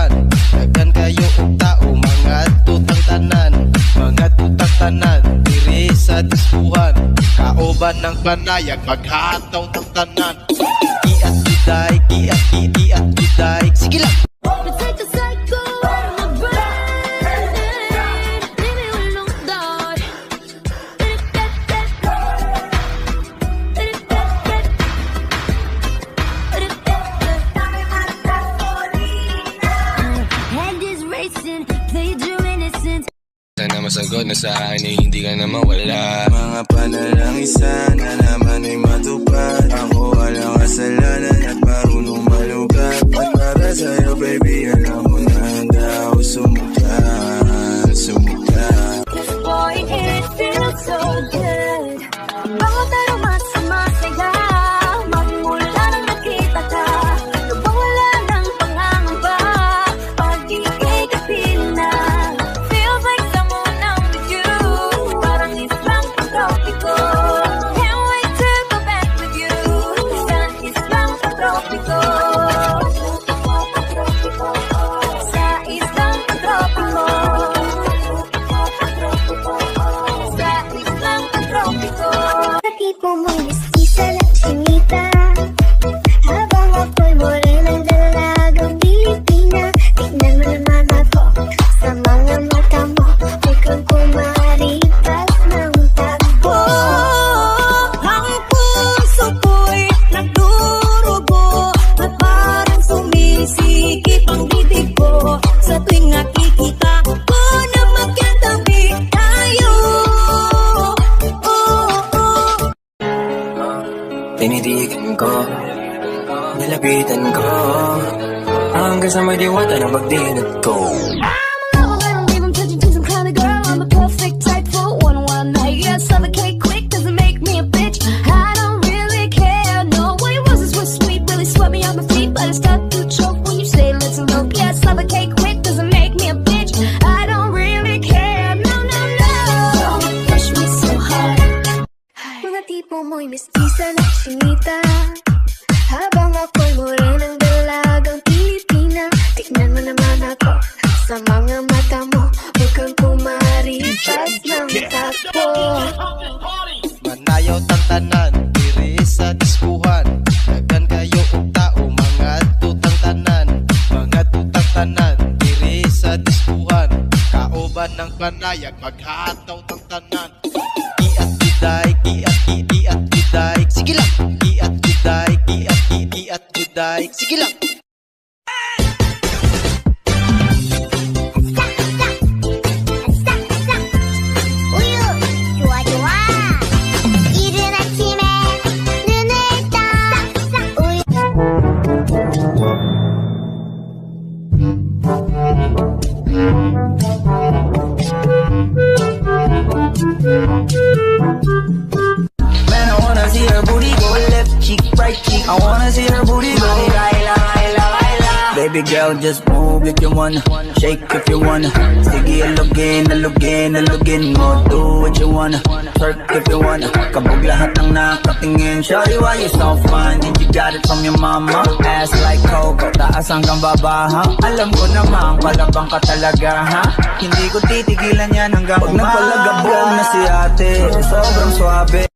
dispuhan. Daghan kayo og tao, mga tutang tanan, mga tutang tanan diri sa dispuhan. Kauban ng panayag, maghataw ng tanan. Kiat kiday, kiat kiday. Sige lang. Sana masagot na sa akin ay hindi ka na mawala. Mga panalangin sana naman ay matupad. Ako walang kasalanan at marunong malugat. At para sa'yo baby, alam mo na handa ako sumukat, sumukat. Boy, it feels so good. Bawat aroma sumasaya. Magmula nang nakita ka, nawawala ng pangangamba. Pag-ibig kapil na. Feels like someone I'm with you. Parang islang pag-tropiko. Can't wait to go back with you. Sa islang pag-tropiko. Sa islang pag-tropiko. Sa islang pag-tropiko. Sa tipo mo'y mestiza lang sinita, habang ako'y morenang dalagang Pilipina. Tignan mo naman ako sa mga mata mo, mukhang kumaripas ng takbo. Ang puso ko'y nagdurugo at parang sumisikip ang bibig ko sa tuwing nakikita ko na magkatabi tayo. Tinitigan ko, nilapitan ko, hanggang sa may diwata ng pagdilat ko. I'm a leave him touching to some kind of girl. I'm a perfect type for one night. Yeah, suffocate quick, doesn't make me a bitch. I don't really care. No, what it was sweet, really swept me off my feet, but I start to choke when you say let's elope. Yeah, suffocate quick, doesn't make me a bitch. I don't really care. No, no, no. Don't push me so hard. Mga tipo mo'y mestiza lang sinita, habang ako'y morenang dalagang Pilipina. Tignan mo naman ako sa mga mata mo, mukhang kumaripas ng takbo. Manayaw tang tanan diri sa dispuhan. Daghan kayo og tao, mga tutang tanan, mga tutang tanan diri sa dispuhan. Kauban ng panayag, maghataw ng tanan. Kiat kiday, kiat kiday. Sige lang. Kiat kiday, kiat kiday. Sige lang. 우유 좋아 좋아. 이른 아침에 눈을 떠 우유. Man, I wanna see her booty go left cheek, right cheek. I wanna see her booty go baila, baila, baila. Baby girl, just move if you wanna, shake if you wanna. Sige, alugin, alugin, alugin mo. Do what you wanna, twerk if you wanna. Kabog lahat ng nakatingin. Shawty, why you so fine? And you got it from your mama. Ass like Coco, taas hanggang baba, ha? Alam ko naman, palabang ka talaga, ha? Hindi ko titigilan yan hanggang pag nagpalagabong na si ate, sobrang swabe.